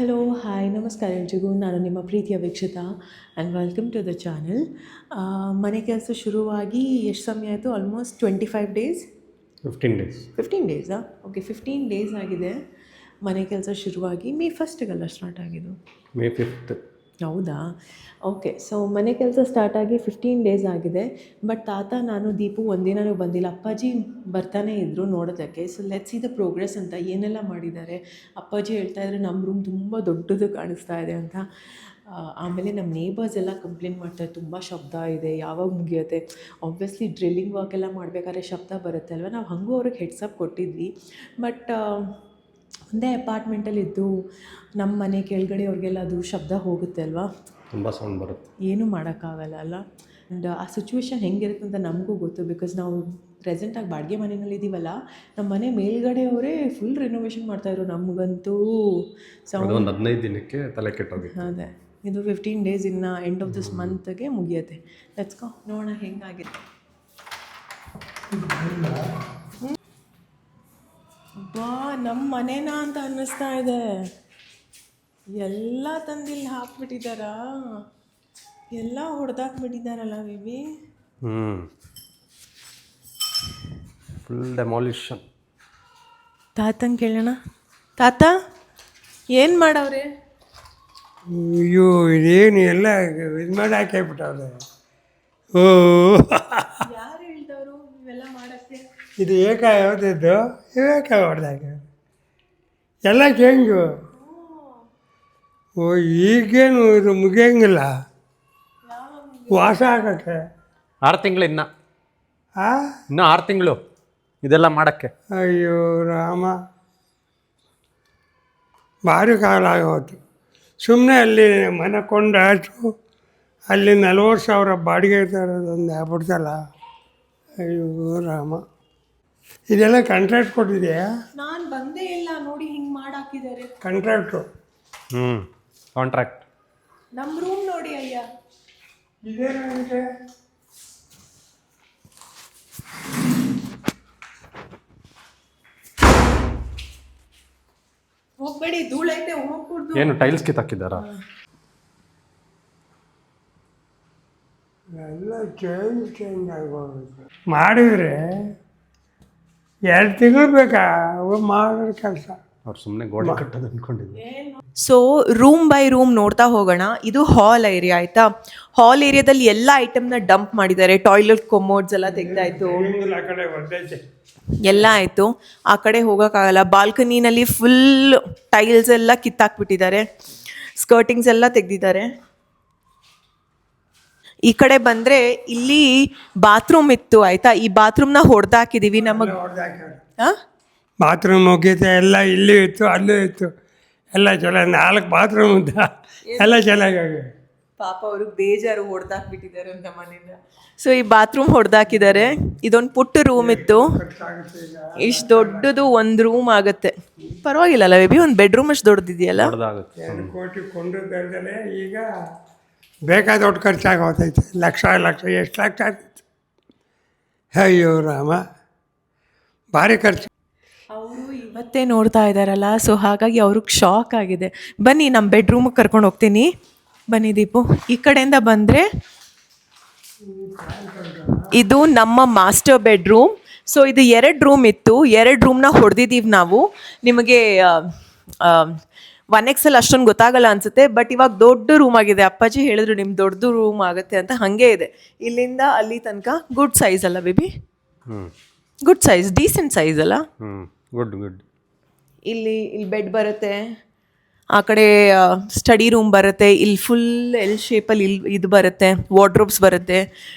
Hello hi ನಮಸ್ಕಾರ ಎಲ್ರಿಗೂ. ನಾನು ನಿಮ್ಮ ಪ್ರೀತಿಯ Vikshita and welcome to the channel. ಮನೆ ಕೆಲಸ ಶುರುವಾಗಿ ಎಷ್ಟು ಸಮಯ ಆಯಿತು? Almost 25 days, 15 days. 15 ಡೇಸಾ? ಓಕೆ, 15 ಡೇಸ್ ಆಗಿದೆ ಮನೆ ಕೆಲಸ ಶುರುವಾಗಿ. ಮೇ ಫಸ್ಟಿಗೆಲ್ಲ ಸ್ಟಾರ್ಟ್ ಆಗಿದ್ದು. ಮೇ 5th. ಹೌದಾ? ಓಕೆ. ಸೊ ಮನೆ ಕೆಲಸ ಸ್ಟಾರ್ಟಾಗಿ 15 ಡೇಸ್ ಆಗಿದೆ. ಬಟ್ ತಾತ, ನಾನು, ದೀಪು ಒಂದಿನವೂ ಬಂದಿಲ್ಲ. ಅಪ್ಪಾಜಿ ಬರ್ತಾನೆ ಇದ್ದರು ನೋಡೋದಕ್ಕೆ. So let's see the progress ಅಂತ ಏನೆಲ್ಲ ಮಾಡಿದ್ದಾರೆ. ಅಪ್ಪಾಜಿ ಹೇಳ್ತಾಯಿದ್ರು ನಮ್ಮ ರೂಮ್ ತುಂಬ ದೊಡ್ಡದು ಕಾಣಿಸ್ತಾ ಇದೆ ಅಂತ. ಆಮೇಲೆ ನಮ್ಮ ನೇಬರ್ಸ್ ಎಲ್ಲ ಕಂಪ್ಲೇಂಟ್ ಮಾಡ್ತಾರೆ, ತುಂಬ ಶಬ್ದ ಇದೆ, ಯಾವಾಗ ಮುಗಿಯುತ್ತೆ. ಆಬ್ವಿಯಸ್ಲಿ ಡ್ರಿಲ್ಲಿಂಗ್ ವರ್ಕ್ ಎಲ್ಲ ಮಾಡಬೇಕಾದ್ರೆ ಶಬ್ದ ಬರುತ್ತೆ ಅಲ್ವ. ನಾವು ಹಾಗೂ ಅವ್ರಿಗೆ ಹೆಡ್ಸಪ್ ಕೊಟ್ಟಿದ್ವಿ. ಬಟ್ ಒಂದೇ ಅಪಾರ್ಟ್ಮೆಂಟಲ್ಲಿದ್ದು ನಮ್ಮ ಮನೆ ಕೆಳಗಡೆ ಅವ್ರಿಗೆಲ್ಲ ಅದು ಶಬ್ದ ಹೋಗುತ್ತೆ ಅಲ್ವಾ, ತುಂಬ ಸೌಂಡ್ ಬರುತ್ತೆ, ಏನೂ ಮಾಡೋಕ್ಕಾಗಲ್ಲ ಅಲ್ಲ. ಆ್ಯಂಡ್ ಆ ಸಿಚುವೇಶನ್ ಹೆಂಗಿರುತ್ತೆ ಅಂತ ನಮಗೂ ಗೊತ್ತು. ಬಿಕಾಸ್ ನಾವು ಪ್ರೆಸೆಂಟಾಗಿ ಬಾಡಿಗೆ ಮನೆಯಲ್ಲಿದ್ದೀವಲ್ಲ, ನಮ್ಮ ಮನೆ ಮೇಲ್ಗಡೆಯವರೇ ಫುಲ್ ರಿನೋವೇಷನ್ ಮಾಡ್ತಾಯಿದ್ರು. ನಮಗಂತೂ ಒಂದು 15 ದಿನಕ್ಕೆ ತಲೆ ಕೆಟ್ಟೋಗಿತ್ತು. ಅದೇ, ಇದು 15 ಡೇಸ್, ಇನ್ನು ಎಂಡ್ ಆಫ್ ದಿಸ್ ಮಂತ್ಗೆ ಮುಗಿಯುತ್ತೆ. ಲೆಟ್ಸ್ ಗೋ, ನೋಡೋಣ ಹೆಂಗಾಗಿದೆ. ಬಾ, ನಮ್ಮ ಮನೇನಾ ಅಂತ ಅನ್ನಿಸ್ತಾ ಇದೆ. ಎಲ್ಲ ತಂದಿಲ್ಲಿ ಹಾಕ್ಬಿಟ್ಟಿದ್ದಾರಾ? ಎಲ್ಲ ಹೊಡೆದಾಕ್ಬಿಟ್ಟಿದ್ದಾರಲ್ಲ ಬೇಬಿ. Full demolition. ತಾತಂಗೆ ಕೇಳೋಣ. ತಾತ, ಏನು ಮಾಡವ್ರೆ? ಅಯ್ಯೋ, ಇದೇನು ಎಲ್ಲ ಇದು ಮಾಡಿ ಹಾಕಿಬಿಟ್ಟವ್ರೆ. ಓ, ಯಾರು ಹೇಳ್ದವರು ಇವೆಲ್ಲ ಮಾಡೋಕ್ಕೆ? ಇದು ಯಾವ್ದಿದ್ದು ಹೊಡೆದಾಗ ಎಲ್ಲ ಚೇಂಜು. ಓ, ಈಗೇನು ಇದು ಮುಗಿಯಂಗಿಲ್ಲ, ವಾಸ ಆಗಕ್ಕೆ 6 ತಿಂಗಳು ಇನ್ನೂ 6 ತಿಂಗಳು ಇದೆಲ್ಲ ಮಾಡೋಕ್ಕೆ. ಅಯ್ಯೋ ರಾಮ, ಭಾರಿ ಕಾಲ ಆಗೋತು. ಸುಮ್ಮನೆ ಅಲ್ಲಿ ಮನೆ ಕೊಂಡಾಯ್ತು, ಅಲ್ಲಿ 40,000 ಬಾಡಿಗೆ ತರೋದೊಂದು ಆಗ್ಬಿಡ್ತಲ್ಲ. ಅಯ್ಯೋ ರಾಮ, ಇದೆಲ್ಲ ಕಾಂಟ್ರಾಕ್ಟ್ ಕೊಟ್ಟಿದೆಯಾ? ನಾನು ಬಂದೇ ಇಲ್ಲ ನೋಡಿ, ಹಿಂಗೆ ಮಾಡಾಕಿದ್ದಾರೆ. Contract contract. ನಮ್ಮ ರೂಮ್ ನೋಡಿ ಅಯ್ಯ. ಇದೇನಾಗಿದೆ? ಹೋಗ್ಬೇಡಿ, ಧೂಳೈತೆ, ಹೋಗ್ಬಿಡ್ದು. ಏನು ಟೈಲ್ಸ್ ಕಿತ್ತಾಕಿದ್ದಾರಾ? ಎಲ್ಲ ಚೇಂಜ್ ಆಗೋಗುತ್ತೆ. ಮಾಡಿದರೆ 2 ತಿಂಗಳು ಬೇಕಾ ಮಾಡೋದು ಕೆಲಸ? ಅವ್ರು ಸುಮ್ಮನೆ ಗೋಡೆ ಕಟ್ಟೋದು ಅಂದ್ಕೊಂಡಿದ್ರು. ಸೊ ರೂಮ್ ಬೈ ರೂಮ್ ನೋಡ್ತಾ ಹೋಗೋಣ. ಇದು ಹಾಲ್ ಏರಿಯಾ ಆಯಿತಾ. ಹಾಲ್ ಏರಿಯಾದಲ್ಲಿ ಎಲ್ಲ ಐಟಮ್ನ ಡಂಪ್ ಮಾಡಿದ್ದಾರೆ. ಟಾಯ್ಲೆಟ್ ಕೊಮೋಡ್ಸ್ ಎಲ್ಲ ತೆಗ್ದಾಯ್ತು, ಆ ಕಡೆ ಹೊಡೆದೈತೆ. ಎಲ್ಲ ಆಯಿತು. ಆ ಕಡೆ ಹೋಗೋಕ್ಕಾಗಲ್ಲ. ಬಾಲ್ಕನಿನಲ್ಲಿ ಫುಲ್ ಟೈಲ್ಸ್ ಎಲ್ಲ ಕಿತ್ತಾಕ್ಬಿಟ್ಟಿದ್ದಾರೆ, ಸ್ಕರ್ಟಿಂಗ್ಸ್ ಎಲ್ಲ ತೆಗ್ದಿದ್ದಾರೆ. ಈ ಕಡೆ ಬಂದರೆ ಇಲ್ಲಿ ಬಾತ್ರೂಮ್ ಇತ್ತು ಆಯಿತಾ. ಈ ಬಾತ್ರೂಮ್ನ ಹೊಡೆದಾಕಿದ್ದೀವಿ. ನಮಗೆ ಹಾಂ, ಬಾತ್ರೂಮ್ ಮುಗಿಯುತ್ತೆ, ಎಲ್ಲ ಇಲ್ಲೂ ಇತ್ತು ಅಲ್ಲೂ ಇತ್ತು, ಎಲ್ಲ ಚೆನ್ನಾಗಿ 4 ಬಾತ್ರೂಮ್ ಇದ್ದ, ಎಲ್ಲ ಚೆನ್ನಾಗಿ. ಪಾಪ ಅವ್ರಿಗೆ ಬೇಜಾರು, ಹೊಡೆದಾಕ್ಬಿಟ್ಟಿದ್ದಾರೆ ಅಂತ ಮನೆಯಿಂದ. ಸೊ ಈ ಬಾತ್ರೂಮ್ ಹೊಡೆದಾಕಿದ್ದಾರೆ. ಇದೊಂದು ಪುಟ್ಟ ರೂಮ್ ಇತ್ತು, ಇಷ್ಟು ದೊಡ್ಡದು ಒಂದು ರೂಮ್ ಆಗುತ್ತೆ. ಪರವಾಗಿಲ್ಲಲ್ಲ ಬೇಬಿ, ಒಂದು ಬೆಡ್ರೂಮ್ ಅಷ್ಟು ದೊಡ್ಡದಿದೆಯಲ್ಲ. 2 ಕೋಟಿ ಕೊಂಡದ್ದಲ್ಲೇ ಈಗ ಬೇಕಾದ ದೊಡ್ಡ ಖರ್ಚಾಗೋತೈತೆ. ಲಕ್ಷ ಎಷ್ಟು ಲಕ್ಷ ಆಗ್ತೈತೆ. ಅಯ್ಯೋ ರಾಮ, ಭಾರಿ ಖರ್ಚು. ಅವರು ಇವತ್ತೇ ನೋಡ್ತಾ ಇದ್ದಾರಲ್ಲ, ಸೊ ಹಾಗಾಗಿ ಅವ್ರಿಗೆ ಶಾಕ್ ಆಗಿದೆ. ಬನ್ನಿ, ನಮ್ಮ ಬೆಡ್ರೂಮಿಗೆ ಕರ್ಕೊಂಡು ಹೋಗ್ತೀನಿ. ಬನ್ನಿ ದೀಪು. ಈ ಕಡೆಯಿಂದ ಬಂದರೆ ಇದು ನಮ್ಮ ಮಾಸ್ಟರ್ ಬೆಡ್ರೂಮ್. ಸೊ ಇದು 2 ರೂಮ್ ಇತ್ತು, 2 ರೂಮ್ನ ಹೊಡೆದಿದ್ದೀವಿ ನಾವು. ನಿಮಗೆ 1XL ಅಷ್ಟೊಂದು ಗೊತ್ತಾಗಲ್ಲ ಅನಿಸುತ್ತೆ, ಬಟ್ ಇವಾಗ ದೊಡ್ಡ ರೂಮ್ ಆಗಿದೆ. ಅಪ್ಪಾಜಿ ಹೇಳಿದ್ರು ನಿಮ್ಮ ದೊಡ್ಡದು ರೂಮ್ ಆಗುತ್ತೆ ಅಂತ. ಹಾಗೆ ಇದೆ, ಇಲ್ಲಿಂದ ಅಲ್ಲಿ ತನಕ ಗುಡ್ ಸೈಜ್ ಅಲ್ಲ baby? Good size, decent size ಅಲ್ಲ? ಗುಡ್. ಇಲ್ಲಿ ಬೆಡ್ ಬರುತ್ತೆ, ಆ ಕಡೆ ಸ್ಟಡಿ ರೂಮ್ ಬರುತ್ತೆ, ಇಲ್ಲಿ ಫುಲ್ ಎಲ್ ಶೇಪಲ್ಲಿ ಇದು ಬರುತ್ತೆ, ವಾರ್ಡ್ರೋಬ್ಸ್ ಬರುತ್ತೆ.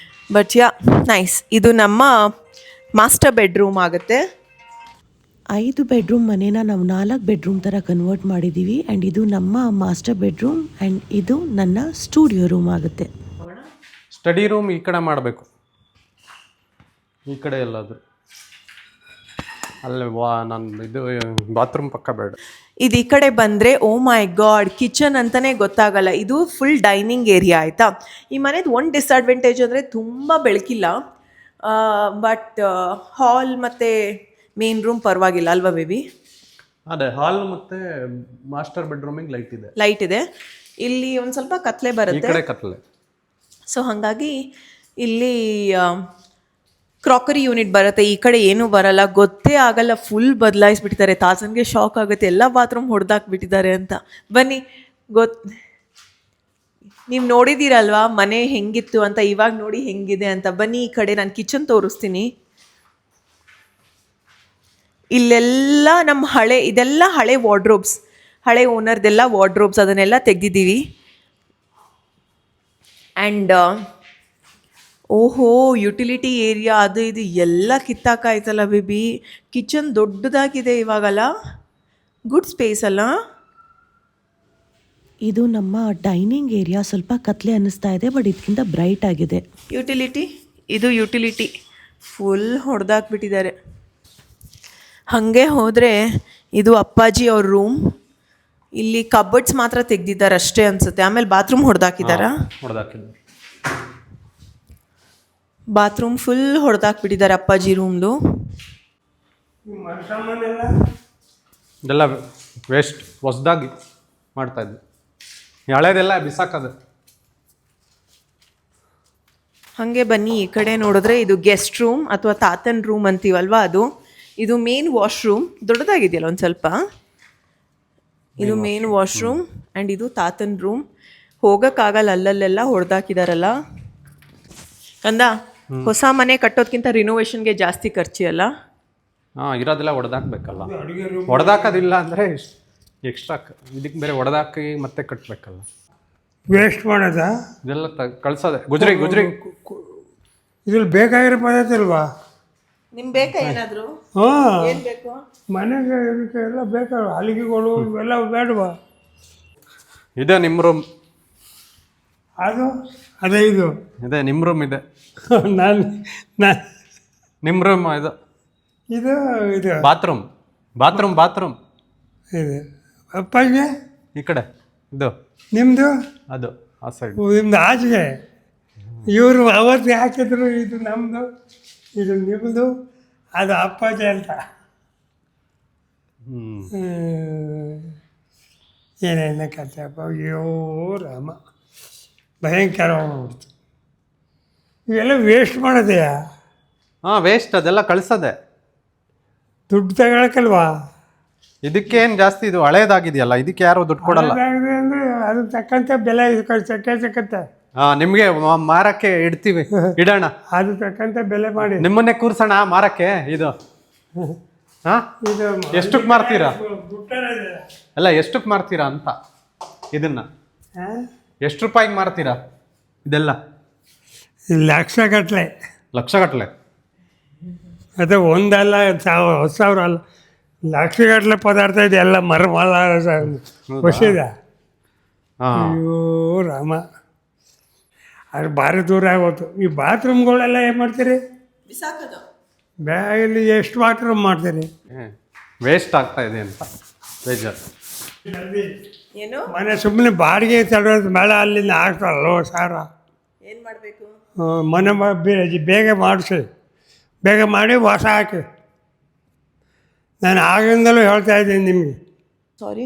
But yeah nice. ಇದು ನಮ್ಮ ಮಾಸ್ಟರ್ ಬೆಡ್ರೂಮ್ ಆಗುತ್ತೆ. 5 ಬೆಡ್ರೂಮ್ ಮನೇನ ನಾವು 4 ಬೆಡ್ರೂಮ್ ಥರ ಕನ್ವರ್ಟ್ ಮಾಡಿದ್ದೀವಿ. ಆ್ಯಂಡ್ ಇದು ನಮ್ಮ ಮಾಸ್ಟರ್ ಬೆಡ್ರೂಮ್ ಆ್ಯಂಡ್ ಇದು ನನ್ನ ಸ್ಟುಡಿಯೋ ರೂಮ್ ಆಗುತ್ತೆ. ಸ್ಟಡಿ ರೂಮ್ ಈ ಕಡೆ ಮಾಡಬೇಕು, ಈ ಕಡೆ ಎಲ್ಲಾದರೂ ಅಲ್ಲೇ ನಾನು ಇದು ಬಾತ್ರೂಮ್ ಪಕ್ಕ ಬೇಡ. ಇದು ಈ ಕಡೆ ಬಂದರೆ ಓ ಮೈ ಗಾಡ್, ಕಿಚನ್ ಅಂತಲೇ ಗೊತ್ತಾಗಲ್ಲ. ಇದು ಫುಲ್ ಡೈನಿಂಗ್ ಏರಿಯಾ ಆಯಿತಾ. ಈ ಮನೇದು ಒಂದು ಡಿಸ್ಅಡ್ವಾಂಟೇಜ್ ಅಂದರೆ ತುಂಬ ಬೆಳಕಿಲ್ಲ, ಬಟ್ ಹಾಲ್ ಮತ್ತು ಮೇನ್ ರೂಮ್ ಪರವಾಗಿಲ್ಲ ಅಲ್ವಾ ಬೇಬಿ? ಅದೇ ಹಾಲ್ ಮತ್ತೆ ಮಾಸ್ಟರ್ ಬೆಡ್ರೂಮಿಗೆ ಲೈಟ್ ಇದೆ, ಲೈಟ್ ಇದೆ. ಇಲ್ಲಿ ಒಂದು ಸ್ವಲ್ಪ ಕತ್ಲೆ ಈ ಬರುತ್ತೆ. ಕಡೆ ಕತ್ಲೆ. ಸೊ ಹಾಗಾಗಿ ಇಲ್ಲಿ ಕ್ರಾಕರಿ ಯೂನಿಟ್ ಬರುತ್ತೆ, ಈ ಕಡೆ ಏನೂ ಬರಲ್ಲ, ಗೊತ್ತೇ ಆಗಲ್ಲ. ಫುಲ್ ಬದಲಾಯಿಸ್ಬಿಟ್ಟಿದ್ದಾರೆ. ತಾಸನ್ಗೆ ಶಾಕ್ ಆಗುತ್ತೆ, ಎಲ್ಲ ಬಾತ್ರೂಮ್ ಹೊಡೆದಾಕ್ಬಿಟ್ಟಿದ್ದಾರೆ ಅಂತ. ಬನ್ನಿ, ನೀವು ನೋಡಿದ್ದೀರಲ್ವಾ ಮನೆ ಹೆಂಗಿತ್ತು ಅಂತ, ಇವಾಗ ನೋಡಿ ಹೆಂಗಿದೆ ಅಂತ. ಬನ್ನಿ ಈ ಕಡೆ ನಾನು ಕಿಚನ್ ತೋರಿಸ್ತೀನಿ. ಇಲ್ಲೆಲ್ಲ ನಮ್ಮ ಇದೆಲ್ಲ ಹಳೆ ವಾರ್ಡ್ರೋಬ್ಸ್, ಹಳೆ ಓನರ್ದೆಲ್ಲ ವಾರ್ಡ್ರೋಬ್ಸ್, ಅದನ್ನೆಲ್ಲ ತೆಗೆದಿದ್ದೀವಿ. ಆ್ಯಂಡ್ ಓಹೋ, ಯುಟಿಲಿಟಿ ಏರಿಯಾ ಅದು ಇದು ಎಲ್ಲ ಕಿತ್ತಾಕಾಯ್ತಲ್ಲ ಬೇಬಿ. ಕಿಚನ್ ದೊಡ್ಡದಾಗಿದೆ ಇವಾಗಲ್ಲ, ಗುಡ್ ಸ್ಪೇಸ್ ಅಲ್ಲ. ಇದು ನಮ್ಮ ಡೈನಿಂಗ್ ಏರಿಯಾ. ಸ್ವಲ್ಪ ಕತ್ಲೆ ಅನ್ನಿಸ್ತಾ ಇದೆ, ಬಟ್ ಇದಕ್ಕಿಂತ ಬ್ರೈಟ್ ಆಗಿದೆ. ಇದು ಯುಟಿಲಿಟಿ ಫುಲ್ ಹೊಡೆದಾಕ್ಬಿಟ್ಟಿದ್ದಾರೆ. ಹಾಗೆ ಹೋದರೆ ಇದು ಅಪ್ಪಾಜಿ ಅವ್ರ ರೂಮ್. ಇಲ್ಲಿ ಕಬರ್ಡ್ಸ್ ಮಾತ್ರ ತೆಗ್ದಿದ್ದಾರೆ ಅಷ್ಟೇ ಅನ್ಸುತ್ತೆ. ಆಮೇಲೆ ಬಾತ್ರೂಮ್ ಹೊಡೆದಾಕಿದ್ದಾರಾ? ಹೊಡೆದಾಕಿದ್ದು. ಬಾತ್ರೂಮ್ ಫುಲ್ ಹೊಡೆದಾಕ್ಬಿಟ್ಟಿದ್ದಾರೆ ಅಪ್ಪಾಜಿ ರೂಮ್ದು. ಇದೆಲ್ಲ ವೇಸ್ಟ್, ಹೊಸ್ದಾಗಿ ಮಾಡ್ತಾ ಇದ್ವಿ. ಹಳೇದೆಲ್ಲ ಬಿಸಾಕದು. ಹಾಗೆ ಬನ್ನಿ ಈ ಕಡೆ ನೋಡಿದ್ರೆ ಇದು ಗೆಸ್ಟ್ ರೂಮ್ ಅಥವಾ ತಾತನ್ ರೂಮ್ ಅಂತೀವಲ್ವಾ ಅದು. ಇದು ಮೇನ್ ವಾಶ್ರೂಮ್, ದೊಡ್ಡದಾಗಿದೆಯಲ್ಲ ಒಂದು ಸ್ವಲ್ಪ. ಇದು ಮೇನ್ ವಾಶ್ರೂಮ್ ಆ್ಯಂಡ್ ಇದು ತಾತನ್ ರೂಮ್. ಹೋಗೋಕ್ಕಾಗಲ್ಲ, ಅಲ್ಲಲ್ಲೆಲ್ಲ ಹೊಡೆದಾಕಿದಾರಲ್ಲ. ಕಂದ, ಹೊಸ ಮನೆ ಕಟ್ಟೋದ್ಕಿಂತ ರಿನೋವೇಷನ್ಗೆ ಜಾಸ್ತಿ ಖರ್ಚಿ ಅಲ್ಲ? ಇರೋದೆಲ್ಲ ಹೊಡೆದಾಕ್ಬೇಕಲ್ಲ. ಹೊಡೆದಾಕೋದಿಲ್ಲ ಅಂದರೆ ಎಕ್ಸ್ಟ್ರಾ ಇದಕ್ಕೆ ಬೇರೆ ಹೊಡೆದಾಕಿ ಮತ್ತೆ ಕಟ್ಟಬೇಕಲ್ಲ. ವೇಸ್ಟ್ ಮಾಡೋದಾ? ಇದೆಲ್ಲ ಕಳ್ಸೋದೆ. ಗುಜ್ರಿ ಇದ್ರಲ್ಲಿ ಬೇಕಾಗಿರೋ ಪದಾರ್ಥ ಇಲ್ವಾ? ನಿಮ್ಗೆ ಬೇಕಾ ಏನಾದರೂ? ಹಾಂ, ಏನು ಬೇಕು ಮನೆಗೆ ಇದಕ್ಕೆ ಎಲ್ಲ ಬೇಕಾಗ ಹಲಿಗೆಗಳು ಇವೆಲ್ಲ ಬೇಡವಾ? ಇದೆ ನಿಮ್ಮ ರೂಮ್. ಅದೇ ಇದು ಇದೆ ನಿಮ್ಮ ರೂಮ್ ಇದೆ. ನಾನು ನಿಮ್ಮ ರೂಮ್ ಇದು ಇದು ಬಾತ್ರೂಮ್ ಇದು ಅಪ್ಪಾಜಿಗೆ ಈ ಕಡೆ ಇದು ನಿಮ್ಮದು, ಅದು ಆ ಸೈಡ್ ನಿಮ್ಮದು ಆಚೆಗೆ. ಇವರು ಅವತ್ತು ಹಾಕಿದ್ರು ಇದು ನಮ್ಮದು, ಇದು ನಿಮ್ಮದು, ಅದು ಅಪ್ಪಾಜಿ ಅಂತ. ಏನೇನ ಕಥೆಪ್ಪ, ಅಯ್ಯೋ ರಾಮ, ಭಯಂಕರವಾಗ್ಬಿಡ್ತು. ಇವೆಲ್ಲ ವೇಸ್ಟ್ ಮಾಡೋದೆಯಾ? ಹಾಂ, ವೇಸ್ಟ್. ಅದೆಲ್ಲ ಕಳ್ಸೋದೆ. ದುಡ್ಡು ತಗೊಳಕಲ್ವಾ? ಇದಕ್ಕೇನು ಜಾಸ್ತಿ, ಇದು ಹಳೇದಾಗಿದೆಯಲ್ಲ, ಇದಕ್ಕೆ ಯಾರು ದುಡ್ಡು ಕೊಡಲ್ಲ. ಅಂದರೆ ಅದಕ್ಕೆ ತಕ್ಕಂತೆ ಬೆಲೆ ಸಿಕ್ಕತ್ತೆ. ಹಾಂ, ನಿಮಗೆ ಮಾರಕ್ಕೆ ಇಡೋಣ. ಅದು ತಕ್ಕಂತೆ ಬೆಲೆ ಮಾಡಿ ನಿಮ್ಮನ್ನೇ ಕೂರ್ಸೋಣ ಮಾರಕ್ಕೆ. ಇದು ಹಾಂ, ಇದು ಎಷ್ಟಕ್ಕೆ ಮಾರ್ತೀರಾ? ಅಲ್ಲ, ಎಷ್ಟಕ್ಕೆ ಮಾರ್ತೀರಾ ಅಂತ. ಇದನ್ನ ಎಷ್ಟು ರೂಪಾಯಿಗೆ ಮಾರ್ತೀರಾ ಇದೆಲ್ಲ? ಲಕ್ಷಗಟ್ಟಲೆ. ಲಕ್ಷಗಟ್ಟಲೆ? ಮತ್ತು ಒಂದಲ್ಲ, 10,000 ಅಲ್ಲ, ಲಕ್ಷಗಟ್ಟಲೆ ಪದಾರ್ಥ ಇದೆ. ಎಲ್ಲ ಮರಮಲ್ಲ ಹೊಸಿದೆ. ಅಯ್ಯೋ ರಾಮ, ಅದು ಭಾರಿ ದೂರ ಆಗೋತು. ಈ ಬಾತ್ರೂಮ್ಗಳೆಲ್ಲ ಏನು ಮಾಡ್ತೀರಿ? ಇಲ್ಲಿ ಎಷ್ಟು ಬಾತ್ರೂಮ್ ಮಾಡ್ತೀರಿ? ವೇಸ್ಟ್ ಆಗ್ತಾ ಇದೆ ಅಂತ ಬೇಜಾರು. ಏನು ಮನೆ ಸುಮ್ಮನೆ ಬಾಡಿಗೆ ತಡೋದು ಬೇಡ, ಅಲ್ಲಿಂದ ಆಗ್ತಾರಲ್ಲ ಸಾರ. ಏನು ಮಾಡಬೇಕು? ಮನೆ ಬೇಗ ಮಾಡಿಸಿ, ಬೇಗ ಮಾಡಿ ವಾಸ ಹಾಕಿ. ನಾನು ಆಗಿಂದಲೂ ಹೇಳ್ತಾ ಇದ್ದೀನಿ ನಿಮಗೆ. ಸಾರಿ,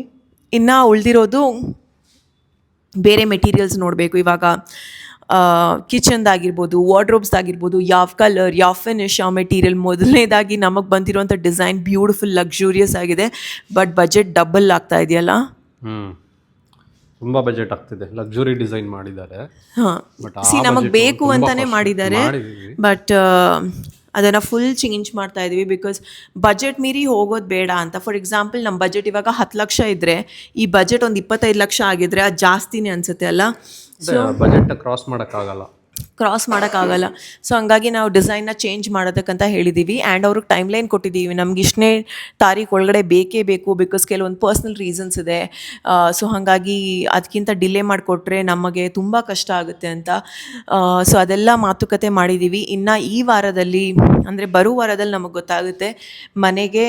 ಇನ್ನು ಉಳಿದಿರೋದು ಬೇರೆ ಮೆಟೀರಿಯಲ್ಸ್ ನೋಡಬೇಕು. ಇವಾಗ ಕಿಚನ್ದಾಗಿರ್ಬೋದು, ವಾರ್ಡ್ರೋಬ್ಸ್ದಾಗಿರ್ಬೋದು, ಯಾವ ಕಲರ್, ಯಾವ ಫಿನಿಶ್, ಯಾವ ಮೆಟೀರಿಯಲ್. ಮೊದಲನೇದಾಗಿ ನಮಗೆ ಬಂದಿರೋಂಥ ಡಿಸೈನ್ ಬ್ಯೂಟಿಫುಲ್ ಲಕ್ಸುರಿಯಸ್ ಆಗಿದೆ, ಬಟ್ ಬಜೆಟ್ ಡಬಲ್ ಆಗ್ತಾ ಇದೆಯಲ್ಲ. ತುಂಬ ಬಜೆಟ್ ಆಗ್ತಿದೆ. ಲಕ್ಸುರಿ ಡಿಸೈನ್ ಮಾಡಿದ್ದಾರೆ. ಹಾಂ, ನಮಗೆ ಬೇಕು ಅಂತಲೇ ಮಾಡಿದ್ದಾರೆ, ಬಟ್ ಅದನ್ನು ಫುಲ್ ಚೇಂಜ್ ಮಾಡ್ತಾ ಇದ್ದೀವಿ. ಬಿಕಾಸ್ ಬಜೆಟ್ ಮೀರಿ ಹೋಗೋದು ಬೇಡ ಅಂತ. ಫಾರ್ ಎಕ್ಸಾಂಪಲ್, ನಮ್ಮ ಬಜೆಟ್ ಇವಾಗ 10 ಲಕ್ಷ ಇದ್ದರೆ, ಈ ಬಜೆಟ್ ಒಂದು 25 ಲಕ್ಷ ಆಗಿದ್ರೆ ಅದು ಜಾಸ್ತಿನೇ ಅನಿಸುತ್ತೆ ಅಲ್ಲ. ಬಜೆಟ್ ಕ್ರಾಸ್ ಮಾಡೋಕ್ಕಾಗಲ್ಲ. ಸೊ ಹಂಗಾಗಿ ನಾವು ಡಿಸೈನ್ನ ಚೇಂಜ್ ಮಾಡೋದಕ್ಕಂತ ಹೇಳಿದ್ದೀವಿ. ಆ್ಯಂಡ್ ಅವ್ರಿಗೆ ಟೈಮ್ ಲೈನ್ ಕೊಟ್ಟಿದ್ದೀವಿ, ನಮ್ಗೆ ಇಷ್ಟನೇ ತಾರೀಕು ಒಳಗಡೆ ಬೇಕೇ ಬೇಕು. ಬಿಕಾಸ್ ಕೆಲವೊಂದು ಪರ್ಸ್ನಲ್ ರೀಸನ್ಸ್ ಇದೆ. ಸೊ ಹಾಗಾಗಿ ಅದಕ್ಕಿಂತ ಡಿಲೇ ಮಾಡಿಕೊಟ್ರೆ ನಮಗೆ ತುಂಬ ಕಷ್ಟ ಆಗುತ್ತೆ ಅಂತ. ಸೊ ಅದೆಲ್ಲ ಮಾತುಕತೆ ಮಾಡಿದ್ದೀವಿ. ಇನ್ನು ಈ ವಾರದಲ್ಲಿ, ಅಂದರೆ ಬರೋ ವಾರದಲ್ಲಿ ನಮಗೆ ಗೊತ್ತಾಗುತ್ತೆ ಮನೆಗೆ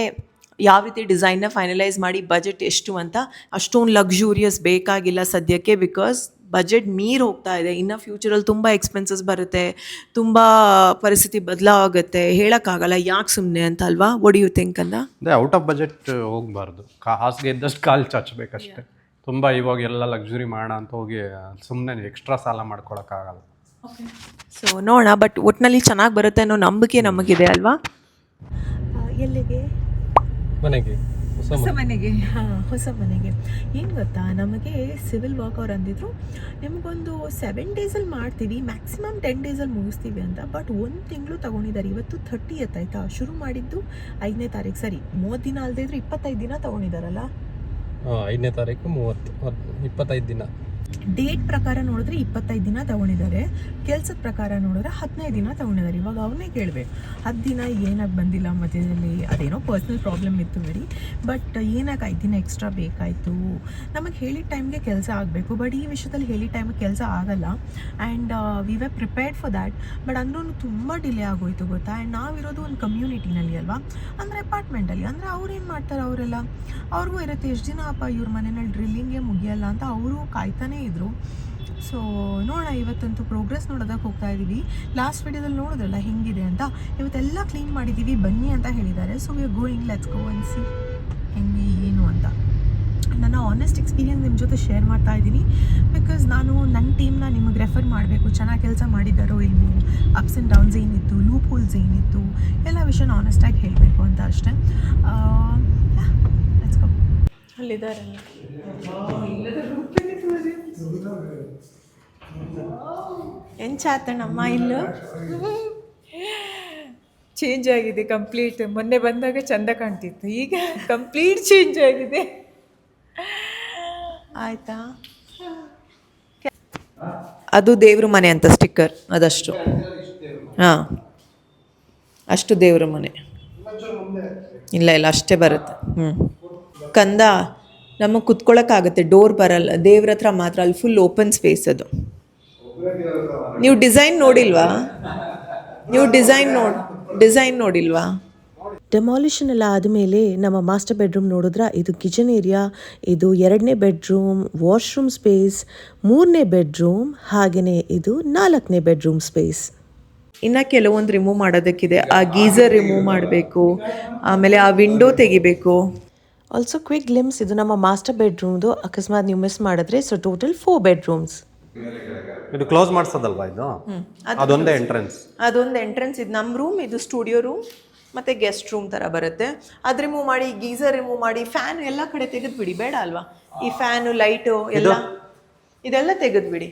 ಯಾವ ರೀತಿ ಡಿಸೈನ್ನ ಫೈನಲೈಸ್ ಮಾಡಿ ಬಜೆಟ್ ಎಷ್ಟು ಅಂತ. ಅಷ್ಟೊಂದು ಲಕ್ಸುರಿಯಸ್ ಬೇಕಾಗಿಲ್ಲ ಸದ್ಯಕ್ಕೆ, ಬಿಕಾಸ್ ಬಜೆಟ್ ಮೀರಿ ಹೋಗ್ತಾ ಇದೆ. ಇನ್ನು ಫ್ಯೂಚರಲ್ಲಿ ತುಂಬ ಎಕ್ಸ್ಪೆನ್ಸಸ್ ಬರುತ್ತೆ, ತುಂಬ ಪರಿಸ್ಥಿತಿ ಬದಲಾಗುತ್ತೆ, ಹೇಳೋಕ್ಕಾಗಲ್ಲ ಯಾಕೆ ಸುಮ್ಮನೆ ಅಂತ ಅಲ್ವಾ? ವಾಟ್ ಡು ಯು ಥಿಂಕ್ ಅಂತ? ಅದೇ ಔಟ್ ಆಫ್ ಬಜೆಟ್ ಹೋಗಬಾರ್ದು, ಹಾಸಿಗೆ ಇದ್ದಷ್ಟು ಕಾಲು ಚಾಚಬೇಕಷ್ಟೆ. ತುಂಬ ಇವಾಗ ಎಲ್ಲ ಲಕ್ಸುರಿ ಮಾಡೋಣ ಅಂತ ಹೋಗಿ ಸುಮ್ಮನೆ ಎಕ್ಸ್ಟ್ರಾ ಸಾಲ ಮಾಡ್ಕೊಳಕ್ಕಾಗಲ್ಲ. ಸೊ ನೋಡೋಣ, ಬಟ್ ಒಟ್ಟಿನಲ್ಲಿ ಚೆನ್ನಾಗಿ ಬರುತ್ತೆ ಅನ್ನೋ ನಂಬಿಕೆ ನಮಗಿದೆ ಅಲ್ವಾ? ಎಲ್ಲಿಗೆ? ಮನೆಗೆ, ಹೊಸ ಮನೆಗೆ. ಹಾಂ, ಹೊಸ ಮನೆಗೆ. ಏನು ಗೊತ್ತಾ, ನಮಗೆ ಸಿವಿಲ್ ವರ್ಕ್ ಅವ್ರು ಅಂದಿದ್ರು ನಿಮಗೊಂದು 7 ಡೇಸಲ್ಲಿ ಮಾಡ್ತೀವಿ, ಮ್ಯಾಕ್ಸಿಮಮ್ 10 ಡೇಸಲ್ಲಿ ಮುಗಿಸ್ತೀವಿ ಅಂತ. ಬಟ್ 1 ತಿಂಗಳು ತೊಗೊಂಡಿದ್ದಾರೆ. ಇವತ್ತು 30th ಆಯಿತಾ, ಶುರು ಮಾಡಿದ್ದು 5ನೇ ತಾರೀಕು. ಸರಿ, 30 ದಿನ ಅಲ್ಲದೆ ಇದ್ರೆ 25 ದಿನ ತೊಗೊಂಡಿದ್ದಾರಲ್ಲ. 5ನೇ ತಾರೀಕು 25 ದಿನ. ಡೇಟ್ ಪ್ರಕಾರ ನೋಡಿದ್ರೆ 25 ದಿನ ತೊಗೊಂಡಿದ್ದಾರೆ, ಕೆಲಸದ ಪ್ರಕಾರ ನೋಡಿದ್ರೆ 15 ದಿನ ತೊಗೊಂಡಿದ್ದಾರೆ. ಇವಾಗ ಅವನ್ನೇ ಕೇಳಬೇಕು, 10 ದಿನ ಏನಾಗಿ ಬಂದಿಲ್ಲ ಮಧ್ಯದಲ್ಲಿ, ಅದೇನೋ ಪರ್ಸ್ನಲ್ ಪ್ರಾಬ್ಲಮ್ ಇತ್ತು ಬಿಡಿ, ಬಟ್ ಏನಾಗಿ 5 ದಿನ ಎಕ್ಸ್ಟ್ರಾ ಬೇಕಾಯಿತು? ನಮಗೆ ಹೇಳಿದ ಟೈಮ್ಗೆ ಕೆಲಸ ಆಗಬೇಕು, ಬಟ್ ಈ ವಿಷಯದಲ್ಲಿ ಹೇಳಿದ ಟೈಮಿಗೆ ಕೆಲಸ ಆಗಲ್ಲ. And we were prepared for that. But ಅಂದ್ರೂ ತುಂಬ ಡಿಲೇ ಆಗೋಯ್ತು ಗೊತ್ತಾ. ಆ್ಯಂಡ್ ನಾವಿರೋದು ಒಂದು ಕಮ್ಯುನಿಟಿನಲ್ಲಿ ಅಲ್ವಾ, ಅಂದರೆ ಅಪಾರ್ಟ್ಮೆಂಟಲ್ಲಿ. ಅಂದರೆ ಅವ್ರು ಏನು ಮಾಡ್ತಾರೆ, ಅವರೆಲ್ಲ ಅವ್ರಿಗೂ ಇರುತ್ತೆ ಎಷ್ಟು ದಿನ ಅಪ್ಪ ಇವ್ರ ಮನೆಯಲ್ಲಿ ಡ್ರಿಲ್ಲಿಂಗೇ ಮುಗಿಯಲ್ಲ ಅಂತ ಅವರು ಕಾಯ್ತಾನೇ ಇದ್ರು. ಸೊ ನೋಡೋಣ, ಇವತ್ತಂತೂ ಪ್ರೋಗ್ರೆಸ್ ನೋಡೋದಕ್ಕೆ ಹೋಗ್ತಾ ಇದ್ದೀವಿ. ಲಾಸ್ಟ್ ವಿಡಿಯೋದಲ್ಲಿ ನೋಡಿದ್ರಲ್ಲ ಹೆಂಗಿದೆ ಅಂತ. ಇವತ್ತೆಲ್ಲ ಕ್ಲೀನ್ ಮಾಡಿದ್ದೀವಿ, ಬನ್ನಿ ಅಂತ ಹೇಳಿದ್ದಾರೆ. So we are going, let's go and C ಹೆಂಗೆ ಏನು ಅಂತ. ನನ್ನ ಆನೆಸ್ಟ್ ಎಕ್ಸ್ಪೀರಿಯನ್ಸ್ ನಿಮ್ಮ ಜೊತೆ ಶೇರ್ ಮಾಡ್ತಾ ಇದ್ದೀನಿ, ಬಿಕಾಸ್ ನಾನು ನನ್ನ ಟೀಮ್ನ ನಿಮಗೆ ರೆಫರ್ ಮಾಡಬೇಕು. ಚೆನ್ನಾಗಿ ಕೆಲಸ ಮಾಡಿದ್ದಾರೋ ಇಲ್ವೋ, ಅಪ್ಸ್ ಆ್ಯಂಡ್ ಡೌನ್ಸ್ ಏನಿತ್ತು, ಲೂಪ್ ಹೋಲ್ಸ್ ಏನಿತ್ತು, ಎಲ್ಲ ವಿಷಯನ ಆನೆಸ್ಟಾಗಿ ಹೇಳಬೇಕು ಅಂತ ಅಷ್ಟೇ. Let's go. ಅಲ್ಲಿದ್ದಾರಲ್ಲ, ಎಂಚಾತಣ್ಣಮ್ಮ ಇಲ್ಲ ಚೇಂಜ್ ಆಗಿದೆ ಕಂಪ್ಲೀಟ್. ಮೊನ್ನೆ ಬಂದಾಗ ಚಂದ ಕಾಣ್ತಿತ್ತು, ಈಗ ಕಂಪ್ಲೀಟ್ ಚೇಂಜ್ ಆಗಿದೆ. ಆಯ್ತಾ? ಅದು ದೇವ್ರ ಮನೆ ಅಂತ ಸ್ಟಿಕ್ಕರ್, ಅದಷ್ಟು. ಹಾಂ, ಅಷ್ಟು ದೇವ್ರ ಮನೆ. ಇಲ್ಲ ಅಷ್ಟೇ ಬರುತ್ತೆ. ಕಂದ ನಮಗೆ ಕುತ್ಕೊಳ್ಳೋಕ್ಕಾಗುತ್ತೆ, ಡೋರ್ ಬರಲ್ಲ. ದೇವ್ರ ಹತ್ರ ಮಾತ್ರ, ಅಲ್ಲಿ ಫುಲ್ ಓಪನ್ ಸ್ಪೇಸ್ ಅದು. ನೀವು ಡಿಸೈನ್ ನೋಡಿಲ್ವಾ? ಡಿಸೈನ್ ನೋಡಿಲ್ವಾ? ಡೆಮಾಲಿಷನ್ ಎಲ್ಲ ಆದಮೇಲೆ ನಮ್ಮ ಮಾಸ್ಟರ್ ಬೆಡ್ರೂಮ್ ನೋಡಿದ್ರೆ ಇದು ಕಿಚನ್ ಏರಿಯಾ, ಇದು 2ನೇ ಬೆಡ್ರೂಮ್, ವಾಶ್ರೂಮ್ ಸ್ಪೇಸ್, 3ನೇ ಬೆಡ್ರೂಮ್, ಹಾಗೆಯೇ ಇದು 4ನೇ ಬೆಡ್ರೂಮ್ ಸ್ಪೇಸ್. ಇನ್ನು ಕೆಲವೊಂದು ರಿಮೂವ್ ಮಾಡೋದಕ್ಕಿದೆ. ಆ ಗೀಸರ್ ರಿಮೂವ್ ಮಾಡಬೇಕು, ಆಮೇಲೆ ಆ ವಿಂಡೋ ತೆಗಿಬೇಕು. ಆಲ್ಸೋ ಕ್ವಿಕ್ ಗ್ಲಿಮ್ಸ್, ಇದು ನಮ್ಮ ಮಾಸ್ಟರ್ ಬೆಡ್ರೂಮ್ದು, ಅಕಸ್ಮಾತ್ ನೀವು ಮಿಸ್ ಮಾಡಿದ್ರೆ. So total 4 bedrooms. ಇದು ಕ್ಲೋಸ್ ಮಾಡಿಸೋದಲ್ವಾ ಇದು? ಅದೊಂದೇ ಎಂಟ್ರೆನ್ಸ್. ಇದು ನಮ್ಮ ರೂಮ್, ಇದು ಸ್ಟುಡಿಯೋ ರೂಮ್ ಮತ್ತು ಗೆಸ್ಟ್ ರೂಮ್ ಥರ ಬರುತ್ತೆ. ಅದು ರಿಮೂವ್ ಮಾಡಿ, ಗೀಸರ್ ರಿಮೂವ್ ಮಾಡಿ, ಫ್ಯಾನ್ ಎಲ್ಲ ಕಡೆ ತೆಗೆದುಬಿಡಿ, ಬೇಡ ಅಲ್ವಾ? ಈ ಫ್ಯಾನು, ಲೈಟು ಇದೆಲ್ಲ ತೆಗೆದುಬಿಡಿ.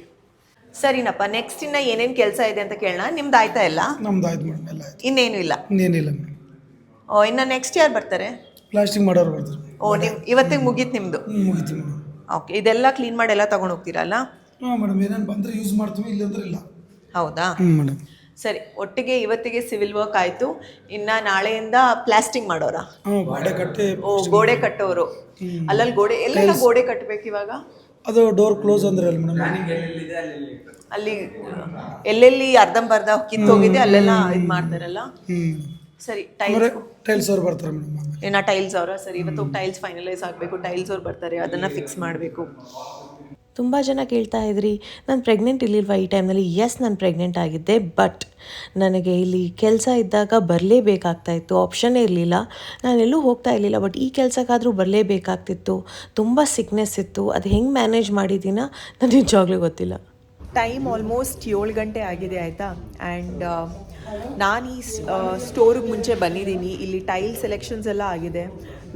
ಸರಿನಪ್ಪ, ನೆಕ್ಸ್ಟ್ ಇನ್ನು ಏನೇನು ಕೆಲಸ ಇದೆ ಅಂತ ಕೇಳೋಣ. ನಿಮ್ದು ಆಯ್ತಾ? ಎಲ್ಲ ನಮ್ದು ಆಯ್ತು ಮೇಡಮ್, ಎಲ್ಲ ಆಯ್ತು. ಇನ್ನೇನು ಇಲ್ಲ? ಇನ್ನೇನಿಲ್ಲ ಮೇಡಮ್. ಇನ್ನು ನೆಕ್ಸ್ಟ್ ಯಾರು ಬರ್ತಾರೆ? ಪ್ಲಾಸ್ಟಿಕ್ ಮಾಡೋರು ಬರ್ತಾರೆ. ಇವತ್ತಿಗೆ ಮುಗೀತು ನಿಮ್ಮದು? ಮುಗಿತು ಮೇಡಮ್. ಓಕೆ, ಇದೆಲ್ಲ ಕ್ಲೀನ್ ಮಾಡಿ ಎಲ್ಲ ತೊಗೊಂಡು ಹೋಗ್ತೀರಲ್ಲ? ಹಾಂ ಮೇಡಮ್, ಏನೇನು ಬಂದರೆ ಯೂಸ್ ಮಾಡ್ತೀವಿ, ಇಲ್ಲ ಅಂದ್ರೆ ಇಲ್ಲ. ಹೌದಾ? ಮೇಡಮ್. ಸರಿ, ಒಟ್ಟಿಗೆ ಇವತ್ತಿಗೆ ಸಿವಿಲ್ ವರ್ಕ್ ಆಯಿತು. ಇನ್ನು ನಾಳೆಯಿಂದ ಪ್ಲಾಸ್ಟಿಂಗ್ ಮಾಡೋರಾ? ಗೋಡೆ ಕಟ್ಟಿ. ಗೋಡೆ ಕಟ್ಟೋರು. ಅಲ್ಲಲ್ಲಿ ಗೋಡೆ ಎಲ್ಲೆಲ್ಲ ಗೋಡೆ ಕಟ್ಟಬೇಕು ಇವಾಗ? ಅದು ಡೋರ್ ಕ್ಲೋಸ್ ಅಂದ್ರೆ ಅಲ್ಲ ಮೇಡಮ್, ಅಲ್ಲಿ ಎಲ್ಲೆಲ್ಲಿ ಅರ್ಧಂಬರ್ಧ ಕಿತ್ತೋಗಿದೆ ಅಲ್ಲೆಲ್ಲ ಇದು ಮಾಡ್ತಾರಲ್ಲ. ಸರಿ, ಟೈಲ್ಸ್ ಅವ್ರು ಬರ್ತಾರೆ ಮೇಡಮ್. ಏನ ಟೈಲ್ಸ್ ಅವರ? ಸರಿ, ಇವತ್ತು ಟೈಲ್ಸ್ ಫೈನಲೈಸ್ ಆಗಬೇಕು, ಟೈಲ್ಸ್ ಅವ್ರು ಬರ್ತಾರೆ, ಅದನ್ನು ಫಿಕ್ಸ್ ಮಾಡಬೇಕು. ತುಂಬ ಜನ ಕೇಳ್ತಾ ಇದ್ರಿ, ನಾನು ಪ್ರೆಗ್ನೆಂಟ್ ಇರಲಿಲ್ವಾ ಈ ಟೈಮ್ನಲ್ಲಿ? ಎಸ್, ನಾನು ಪ್ರೆಗ್ನೆಂಟ್ ಆಗಿದ್ದೆ, ಬಟ್ ನನಗೆ ಇಲ್ಲಿ ಕೆಲಸ ಇದ್ದಾಗ ಬರಲೇಬೇಕಾಗ್ತಾಯಿತ್ತು, ಆಪ್ಷನ್ನೇ ಇರಲಿಲ್ಲ. ನಾನೆಲ್ಲೂ ಹೋಗ್ತಾ ಇರಲಿಲ್ಲ, ಬಟ್ ಈ ಕೆಲಸಕ್ಕಾದರೂ ಬರಲೇಬೇಕಾಗ್ತಿತ್ತು. ತುಂಬ ಸಿಕ್ನೆಸ್ ಇತ್ತು, ಅದು ಹೆಂಗೆ ಮ್ಯಾನೇಜ್ ಮಾಡಿದ್ದೀನ ನನಗೆ ನಿಜವಾಗ್ಲೂ ಗೊತ್ತಿಲ್ಲ. ಟೈಮ್ ಆಲ್ಮೋಸ್ಟ್ 7 ಗಂಟೆ ಆಗಿದೆ ಆಯಿತಾ. ಆ್ಯಂಡ್ ನಾನು ಈ ಸ್ಟೋರಿಗೆ ಮುಂಚೆ ಬಂದಿದ್ದೀನಿ. ಇಲ್ಲಿ ಟೈಲ್ ಸೆಲೆಕ್ಷನ್ಸ್ ಎಲ್ಲ ಆಗಿದೆ,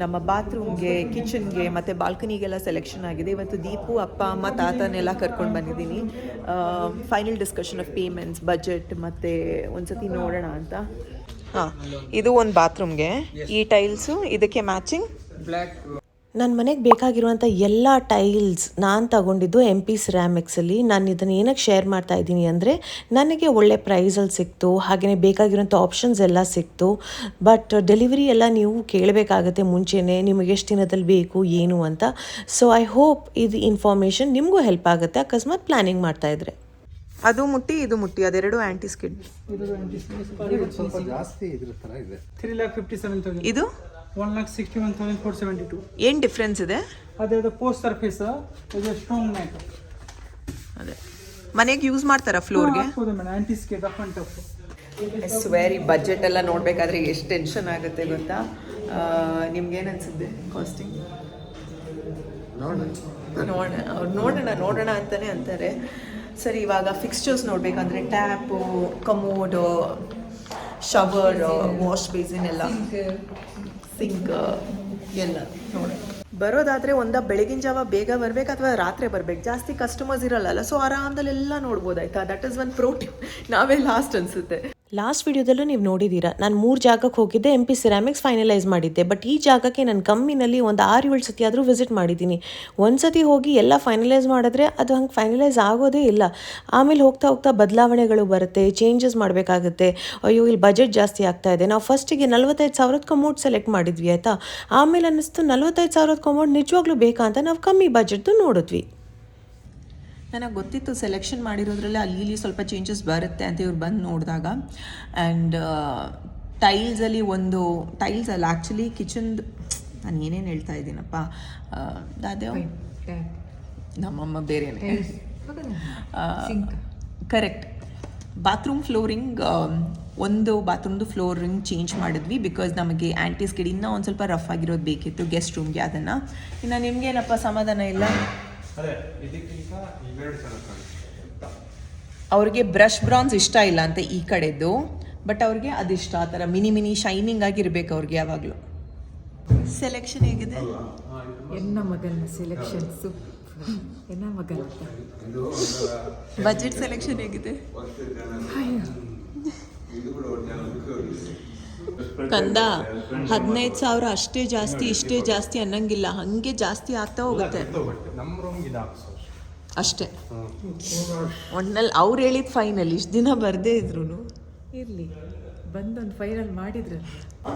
ನಮ್ಮ ಬಾತ್ರೂಮ್ಗೆ, ಕಿಚನ್ಗೆ ಮತ್ತು ಬಾಲ್ಕನಿಗೆಲ್ಲ ಸೆಲೆಕ್ಷನ್ ಆಗಿದೆ. ಇವತ್ತು ದೀಪು, ಅಪ್ಪ ಅಮ್ಮ, ತಾತನೆಲ್ಲ ಕರ್ಕೊಂಡು ಬಂದಿದ್ದೀನಿ. Final discussion of payments, budget ಮತ್ತು ಒಂದು ಸತಿ ನೋಡೋಣ ಅಂತ. ಹಾಂ, ಇದು ಒಂದು ಬಾತ್ರೂಮ್ಗೆ ಈ ಟೈಲ್ಸು, ಇದಕ್ಕೆ ಮ್ಯಾಚಿಂಗ್ ಬ್ಲ್ಯಾಕ್. ನನ್ನ ಮನೆಗೆ ಬೇಕಾಗಿರುವಂಥ ಎಲ್ಲ ಟೈಲ್ಸ್ ನಾನು ತಗೊಂಡಿದ್ದು MP ಸಿರಾಮಿಕ್ಸಲ್ಲಿ. ನಾನು ಇದನ್ನು ಏನಕ್ಕೆ ಶೇರ್ ಮಾಡ್ತಾ ಇದ್ದೀನಿ ಅಂದರೆ, ನನಗೆ ಒಳ್ಳೆ ಪ್ರೈಸಲ್ಲಿ ಸಿಕ್ತು, ಹಾಗೆಯೇ ಬೇಕಾಗಿರೋಂಥ ಆಪ್ಷನ್ಸ್ ಎಲ್ಲ ಸಿಕ್ತು. ಬಟ್ ಡೆಲಿವರಿ ಎಲ್ಲ ನೀವು ಕೇಳಬೇಕಾಗತ್ತೆ ಮುಂಚೆನೇ, ನಿಮಗೆ ಎಷ್ಟು ದಿನದಲ್ಲಿ ಬೇಕು ಏನು ಅಂತ. ಸೊ ಐ ಹೋಪ್ ಇದು ಇನ್ಫಾರ್ಮೇಷನ್ ನಿಮಗೂ ಹೆಲ್ಪ್ ಆಗುತ್ತೆ ಅಕಸ್ಮಾತ್ ಪ್ಲ್ಯಾನಿಂಗ್ ಮಾಡ್ತಾಯಿದ್ರೆ. ಅದು ಮುಟ್ಟಿ, ಇದು ಮುಟ್ಟಿ, ಅದೆರಡು ಆ್ಯಂಟಿ ಸ್ಕಿಡ್. ಸ್ವಲ್ಪ ಜಾಸ್ತಿ ಇದ್ರ ಥರ ಇದೆ. 3,57,000. ಇದು 1,61,472. ಏನು ಡಿಫ್ರೆನ್ಸ್ ಇದೆ? ಅದೇ ಪೋಸ್ಟ್ ಸರ್ಫೇಸ್, ಇದು ಸ್ಟ್ರಾಂಗ್ ಮ್ಯಾಟ್. ಅದೇ ಮನೆಗೆ ಯೂಸ್ ಮಾಡ್ತಾರಾ ಫ್ಲೋರ್ಗೆ? ಹೌದು ಮೇಡಮ್, ಆ್ಯಂಟಿಸ್ಗೆ ರಫ್ ಆ್ಯಂಡ್ ಟಫ್. ಸ್ವೇರಿ ಬಜೆಟ್ ಎಲ್ಲ ನೋಡಬೇಕಾದ್ರೆ ಎಷ್ಟು ಟೆನ್ಷನ್ ಆಗುತ್ತೆ ಗೊತ್ತಾ? ನಿಮ್ಗೇನು ಅನಿಸುತ್ತೆ ಕಾಸ್ಟಿಂಗ್? ನೋಡೋಣ ಅಂತಲೇ ಅಂತಾರೆ. ಸರಿ, ಇವಾಗ ಫಿಕ್ಸ್ಚರ್ಸ್ ನೋಡಬೇಕಂದ್ರೆ tap, commode, shower, wash basin ಎಲ್ಲ, ಸಿಂಕ್ ಎಲ್ಲ ನೋಡಿ. ಬರೋದಾದರೆ ಬೆಳಗಿನ ಜಾವ ಬೇಗ ಬರ್ಬೇಕು ಅಥವಾ ರಾತ್ರಿ ಬರ್ಬೇಕು, ಜಾಸ್ತಿ ಕಸ್ಟಮರ್ಸ್ ಇರಲ್ಲ. ಸೊ ಆರಾಮದಲ್ಲೆಲ್ಲ ನೋಡ್ಬೋದಾಯ್ತಾ. That is one pro tip. ನಾವೇ ಲಾಸ್ಟ್ ಅನಿಸುತ್ತೆ. ಲಾಸ್ಟ್ ವಿಡಿಯೋದಲ್ಲೂ ನೀವು ನೋಡಿದ್ದೀರಾ, ನಾನು 3 ಜಾಗಕ್ಕೆ ಹೋಗಿದ್ದೆ, MP ಸಿರಾಮಿಕ್ಸ್ ಫೈನಲೈಸ್ ಮಾಡಿದ್ದೆ. ಬಟ್ ಈ ಜಾಗಕ್ಕೆ ನಾನು ಕಮ್ಮಿನಲ್ಲಿ ಒಂದು 6-7 ಸತಿ ಆದರೂ ವಿಸಿಟ್ ಮಾಡಿದ್ದೀನಿ. ಒಂದು ಸತಿ ಹೋಗಿ ಎಲ್ಲ ಫೈನಲೈಸ್ ಮಾಡಿದ್ರೆ ಅದು ಹಂಗೆ ಫೈನಲೈಸ್ ಆಗೋದೇ ಇಲ್ಲ. ಆಮೇಲೆ ಹೋಗ್ತಾ ಹೋಗ್ತಾ ಬದಲಾವಣೆಗಳು ಬರುತ್ತೆ, ಚೇಂಜಸ್ ಮಾಡಬೇಕಾಗುತ್ತೆ. ಅಯ್ಯೋ ಇಲ್ಲಿ ಬಜೆಟ್ ಜಾಸ್ತಿ ಆಗ್ತಾ ಇದೆ. ನಾವು ಫಸ್ಟಿಗೆ 45,000 ಕಮೋಡ್ ಸೆಲೆಕ್ಟ್ ಮಾಡಿದ್ವಿ ಆಯಿತಾ. ಆಮೇಲೆ ಅನ್ನಿಸ್ತು 45,000 ಕಮೋಡ್ ನಿಜವಾಗ್ಲೂ ಬೇಕಾ ಅಂತ ನಾವು ಕಮ್ಮಿ ಬಜೆಟ್ದು ನೋಡಿದ್ವಿ. ನನಗೆ ಗೊತ್ತಿತ್ತು ಸೆಲೆಕ್ಷನ್ ಮಾಡಿರೋದ್ರಲ್ಲಿ ಅಲ್ಲಿ ಸ್ವಲ್ಪ ಚೇಂಜಸ್ ಬರುತ್ತೆ ಅಂತ ಇವ್ರು ಬಂದು ನೋಡಿದಾಗ. ಆ್ಯಂಡ್ ಟೈಲ್ಸಲ್ಲಿ ಟೈಲ್ಸ್ ಅಲ್ಲ ಆ್ಯಕ್ಚುಲಿ ಕಿಚನ್ದು, ನಾನು ಏನೇನು ಹೇಳ್ತಾ ಇದ್ದೀನಪ್ಪ, ಅದೇ ನಮ್ಮಮ್ಮ ಬೇರೆಯೇ ಕರೆಕ್ಟ್. ಬಾತ್ರೂಮ್ ಫ್ಲೋರಿಂಗ್, ಒಂದು ಬಾತ್ರೂಮ್ದು ಫ್ಲೋರಿಂಗ್ ಚೇಂಜ್ ಮಾಡಿದ್ವಿ ಬಿಕಾಸ್ ನಮಗೆ ಆ್ಯಂಟೀಸ್ ಕಿಡಿ ಇನ್ನೂ ಒಂದು ಸ್ವಲ್ಪ ರಫ್ ಆಗಿರೋದು ಬೇಕಿತ್ತು ಗೆಸ್ಟ್ ರೂಮ್ಗೆ. ಅದನ್ನು ಇನ್ನು ನಿಮಗೇನಪ್ಪ ಸಮಾಧಾನ ಇಲ್ಲ? ಅವ್ರಿಗೆ ಬ್ರಷ್ ಬ್ರಾನ್ಸ್ ಇಷ್ಟ ಇಲ್ಲ ಅಂತ ಈ ಕಡೆದು, ಬಟ್ ಅವ್ರಿಗೆ ಅದಿಷ್ಟ. ಆ ಥರ ಮಿನಿ ಶೈನಿಂಗ್ ಆಗಿರ್ಬೇಕು ಅವ್ರಿಗೆ ಯಾವಾಗಲೂ. ಸೆಲೆಕ್ಷನ್ ಹೇಗಿದೆ? ಎನ್ನ ಮಗನ ಸೆಲೆಕ್ಷನ್ ಸೂಪರ್, ಎನ್ನ ಮಗನ. ಬಜೆಟ್ ಸೆಲೆಕ್ಷನ್ ಹೇಗಿದೆ? ಕಂದ 15,000 ಅಷ್ಟೇ ಜಾಸ್ತಿ ಇಷ್ಟೇ ಜಾಸ್ತಿ ಅನ್ನಂಗಿಲ್ಲ, ಹಾಗೆ ಜಾಸ್ತಿ ಆಗ್ತಾ ಹೋಗುತ್ತೆ ನಮ್ಮ ರೂಮ್ಗೆ ಅಷ್ಟೇ. ಒಟ್ನಲ್ಲಿ ಅವ್ರು ಹೇಳಿದ ಫೈನಲ್ ಇಷ್ಟು ದಿನ ಬರದೇ ಇದ್ರು ಇರಲಿ, ಬಂದೊಂದು ಫೈನಲ್ ಮಾಡಿದ್ರಲ್ಲ.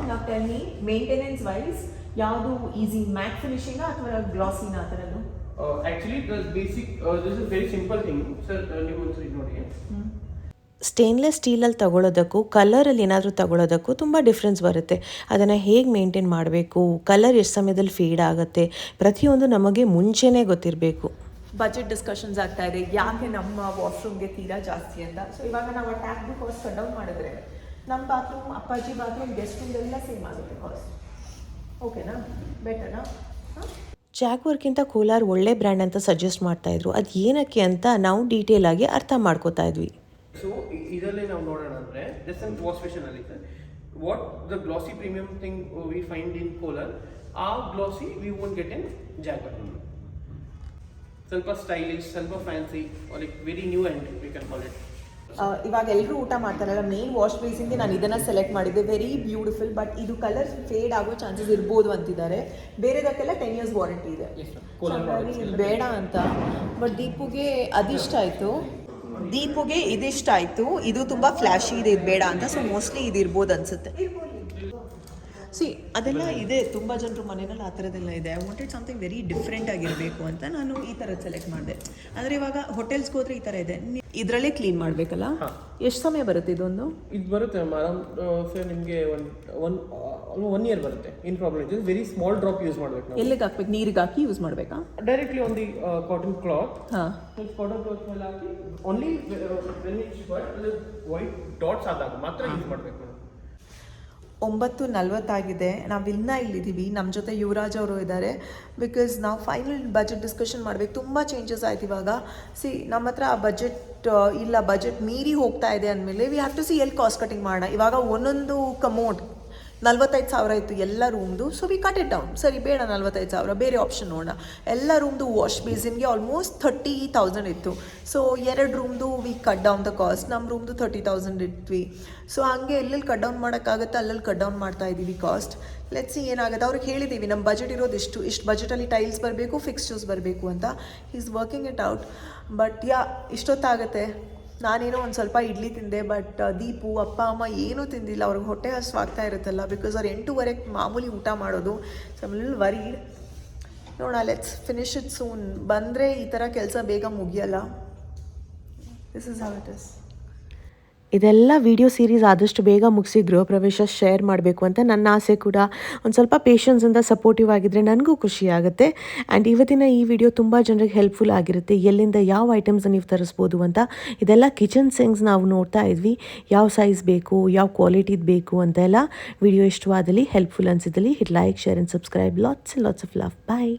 ನಾವು ಟೆಲ್ಲಿ ಮೇಂಟೆನೆನ್ಸ್ ವೈಸ್ ಯಾವುದು ಈಸಿ, ಮ್ಯಾಟ್ ಫಿನಿಶಿಂಗ್ ಅಥವಾ ಗ್ಲಾಸಿನ ಆ ಥರದ್ದು? Actually, the basic, this is very simple thing. Sir, ನೀವು ಒಂದ್ಸರಿ ನೋಡಿ. ಸ್ಟೇನ್ಲೆಸ್ ಸ್ಟೀಲಲ್ಲಿ ತಗೊಳ್ಳೋದಕ್ಕೂ ಕಲರಲ್ಲಿ ಏನಾದರೂ ತಗೊಳ್ಳೋದಕ್ಕೂ ತುಂಬ ಡಿಫ್ರೆನ್ಸ್ ಬರುತ್ತೆ. ಅದನ್ನು ಹೇಗೆ ಮೇಂಟೈನ್ ಮಾಡಬೇಕು, ಕಲರ್ ಎಷ್ಟು ಸಮಯದಲ್ಲಿ ಫೇಡ್ ಆಗುತ್ತೆ, ಪ್ರತಿಯೊಂದು ನಮಗೆ ಮುಂಚೆನೇ ಗೊತ್ತಿರಬೇಕು. ಬಜೆಟ್ ಡಿಸ್ಕಷನ್ಸ್ ಆಗ್ತಾ ಇದೆ, ಯಾಕೆ ನಮ್ಮ ವಾಶ್ರೂಮ್ಗೆ ತೀರಾ ಜಾಸ್ತಿ ಅಂತ. ಸೊ ಇವಾಗ ನಾವು ಟ್ಯಾಪ್ದು ಕಾಸ್ಟ್ ಕಟ್ ಡೌನ್ ಮಾಡಿದ್ರೆ ನಮ್ಮ ಬಾತ್ರೂಮ್, ಅಪ್ಪಾಜಿ ಬಾತ್ರೂಮ್, ಗೆಸ್ಟ್ ರೂಮ್ ಎಲ್ಲ ಸೇಮ್ ಆಗುತ್ತೆ ಕಾಸ್ಟ್. ಓಕೆನಾ? ಬೆಟರ್ನಾ? ಜಾಗ್ವರ್ಗಿಂತ ಕೋಲಾರ್ ಒಳ್ಳೆ ಬ್ರ್ಯಾಂಡ್ ಅಂತ ಸಜೆಸ್ಟ್ ಮಾಡ್ತಾಯಿದ್ರು. ಅದು ಏನಕ್ಕೆ ಅಂತ ನಾವು ಡೀಟೇಲ್ ಆಗಿ ಅರ್ಥ ಮಾಡ್ಕೋತಾ ಇದ್ವಿ. ಸೊ ಇದರಲ್ಲಿ ನಾವು ನೋಡೋಣ ಅಂದರೆ ಜಸ್ಟ್ ಒಂದು ವಾಶ್ ಬೇಸಿನ್ ಅಲ್ಲಿ what the glossy premium thing we find in Kohler, ಆ glossy we won't get in Jaquar. ಸ್ವಲ್ಪ ಸ್ಟೈಲಿಶ್, ಸ್ವಲ್ಪ fancy, like very new and we can call it. ಇವಾಗ ಎಲ್ಲರೂ ಊಟ ಮಾಡ್ತಾರಲ್ಲ, ಮೇನ್ ವಾಶ್ ಬೇಸಿಂಗೆ ನಾನು ಇದನ್ನು ಸೆಲೆಕ್ಟ್ ಮಾಡಿದ್ದೆ. ವೆರಿ ಬ್ಯೂಟಿಫುಲ್, ಬಟ್ ಇದು ಕಲರ್ ಫೇಡ್ ಆಗೋ ಚಾನ್ಸಸ್ ಇರ್ಬೋದು ಅಂತಿದ್ದಾರೆ. ಬೇರೆದಕ್ಕೆಲ್ಲ 10 years ವಾರಂಟಿ ಇದೆ. ಬೇಡ ಅಂತ. ಬಟ್ ದೀಪುಗೆ ಅದಿಷ್ಟ ಆಯಿತು, ದೀಪುಗೆ ಇದಿಷ್ಟ ಆಯಿತು. ಇದು ತುಂಬ ಫ್ಲ್ಯಾಶಿ ಇದೆ, ಇದು ಬೇಡ ಅಂತ. ಸೊ ಮೋಸ್ಟ್ಲಿ ಇದು ಇರ್ಬೋದು ಅನಿಸುತ್ತೆ. ಸಿ ಅದೆಲ್ಲ ಇದೆ, ತುಂಬ ಜನರು ಮನೆಯಲ್ಲಿ ಆ ಥರದ್ದೆಲ್ಲ ಇದೆ. I wanted something very different ಆಗಿರಬೇಕು ಅಂತ ನಾನು ಈ ಥರದ್ದು ಸೆಲೆಕ್ಟ್ ಮಾಡಿದೆ. ಅಂದರೆ ಇವಾಗ ಹೋಟೆಲ್ಸ್ಗೆ ಹೋದರೆ ಈ ಥರ ಇದೆ, ಇದರಲ್ಲೇ ಕ್ಲೀನ್ ಮಾಡಬೇಕಲ್ಲ. ಎಷ್ಟು ಸಮಯ ಬರುತ್ತೆ ಇದೊಂದು? ಇದು ಬರುತ್ತೆ ಆರಾಮ್ ಸರ್ ನಿಮಗೆ ಒನ್ ಇಯರ್ ಬರುತ್ತೆ. ಏನು ಪ್ರಾಬ್ಲಮ್ ಇದೆ, ವೆರಿ ಸ್ಮಾಲ್ ಡ್ರಾಪ್ ಯೂಸ್ ಮಾಡಬೇಕು ನಾವು. ಎಲ್ಲಿಗೆ ಹಾಕ್ಬೇಕು? ನೀರಿಗೆ ಹಾಕಿ ಯೂಸ್ ಮಾಡಬೇಕಾ? Directly on the cotton cloth. ಹಾಂ, ಕಾಟನ್ ಕ್ಲಾತ್ ಮೇಲೆ ಹಾಕಿ only when it's white dots ಆದಾಗ ಮಾತ್ರ ಯೂಸ್ ಮಾಡಬೇಕು. 9:40 ಆಗಿದೆ. ನಾವು ಇಲ್ಲಿದ್ದೀವಿ. ನಮ್ಮ ಜೊತೆ ಯುವರಾಜ್ ಅವರು ಇದ್ದಾರೆ. ಬಿಕಾಸ್ ನಾವು ಫೈನಲ್ ಬಜೆಟ್ ಡಿಸ್ಕಷನ್ ಮಾಡಬೇಕು. ತುಂಬ ಚೇಂಜಸ್ ಆಯ್ತು ಇವಾಗ. ಸಿ ನಮ್ಮ ಹತ್ರ ಆ ಬಜೆಟ್ ಇಲ್ಲ, ಬಜೆಟ್ ಮೀರಿ ಹೋಗ್ತಾ ಇದೆ ಅಂದಮೇಲೆ ವಿ ಹ್ಯಾವ್ ಟು ಸಿ ಎಲ್ಲಿ ಕಾಸ್ಟ್ ಕಟಿಂಗ್ ಮಾಡೋಣ. ಇವಾಗ ಒಂದೊಂದು ಕಮೋಡ್ 45,000 ಇತ್ತು ಎಲ್ಲ ರೂಮ್ದು. So we cut it down. ಸರಿ ಬೇಡ 45,000, ಬೇರೆ ಆಪ್ಷನ್ ನೋಡೋಣ. ಎಲ್ಲ ರೂಮ್ದು ವಾಶ್ ಬೇಸಿನ್ಗೆ ಆಲ್ಮೋಸ್ಟ್ 30,000 ಇತ್ತು. ಸೊ 2 ರೂಮ್ದು we cut down the cost. ನಮ್ಮ ರೂಮ್ದು 30,000 ಇಟ್ವಿ. ಸೊ ಹಂಗೆ ಎಲ್ಲೆಲ್ಲಿ ಕಟ್ ಡೌನ್ ಮಾಡೋಕ್ಕಾಗುತ್ತೆ ಅಲ್ಲೆಲ್ಲಿ ಕಟ್ ಡೌನ್ ಮಾಡ್ತಾ ಇದ್ದೀವಿ ಕಾಸ್ಟ್. ಲೆಟ್ಸ್ ಸಿ ಏನಾಗುತ್ತೆ. ಅವ್ರಿಗೆ ಹೇಳಿದ್ದೀವಿ ನಮ್ಮ ಬಜೆಟ್ ಇರೋದು ಇಷ್ಟು ಬಜೆಟಲ್ಲಿ ಟೈಲ್ಸ್ ಬರಬೇಕು, ಫಿಕ್ಸ್ಚರ್ಸ್ ಬರಬೇಕು ಅಂತ. Is working it out. But ಇಷ್ಟೊತ್ತಾಗುತ್ತೆ. ನಾನೇನೋ ಒಂದು ಸ್ವಲ್ಪ ಇಡ್ಲಿ ತಿಂದೆ, ಬಟ್ ದೀಪು ಅಪ್ಪ ಅಮ್ಮ ಏನೂ ತಿಂದಿಲ್ಲ. ಅವ್ರಿಗೆ ಹೊಟ್ಟೆ ಹಸ್ವಾಗ್ತಾ ಇರುತ್ತಲ್ಲ, ಬಿಕಾಸ್ ಅವ್ರು 8:30 ಮಾಮೂಲಿ ಊಟ ಮಾಡೋದು. So worried. ನೋಡೋಣ, ಲೆಟ್ಸ್ ಫಿನಿಶ್ ಇಟ್ ಸೂನ್. ಬಂದರೆ ಈ ಥರ ಕೆಲಸ ಬೇಗ ಮುಗಿಯಲ್ಲ. This is how it is. ಇದೆಲ್ಲ ವಿಡಿಯೋ ಸೀರೀಸ್ ಆದಷ್ಟು ಬೇಗ ಮುಗಿಸಿ ಗೃಹ ಪ್ರವೇಶ ಶೇರ್ ಮಾಡಬೇಕು ಅಂತ ನನ್ನ ಆಸೆ ಕೂಡ. ಒಂದು ಸ್ವಲ್ಪ ಪೇಷನ್ಸಿಂದ ಸಪೋರ್ಟಿವ್ ಆಗಿದ್ದರೆ ನನಗೂ ಖುಷಿ ಆಗುತ್ತೆ. ಆ್ಯಂಡ್ ಇವತ್ತಿನ ಈ ವಿಡಿಯೋ ತುಂಬ ಜನರಿಗೆ ಹೆಲ್ಪ್ಫುಲ್ ಆಗಿರುತ್ತೆ. ಎಲ್ಲಿಂದ ಯಾವ ಐಟಮ್ಸ್ ನೀವು ತರಿಸ್ಬೋದು ಅಂತ. ಇದೆಲ್ಲ ಕಿಚನ್ ಸಿಂಕ್ಸ್ ನಾವು ನೋಡ್ತಾ ಇದ್ವಿ, ಯಾವ ಸೈಜ್ ಬೇಕು, ಯಾವ ಕ್ವಾಲಿಟಿದು ಬೇಕು ಅಂತೆಲ್ಲ. ವಿಡಿಯೋ ಇಷ್ಟವಾದಲ್ಲಿ, ಹೆಲ್ಪ್ಫುಲ್ ಅನಿಸಿದಲ್ಲಿ hit like, share and subscribe. Lots of love. Bye.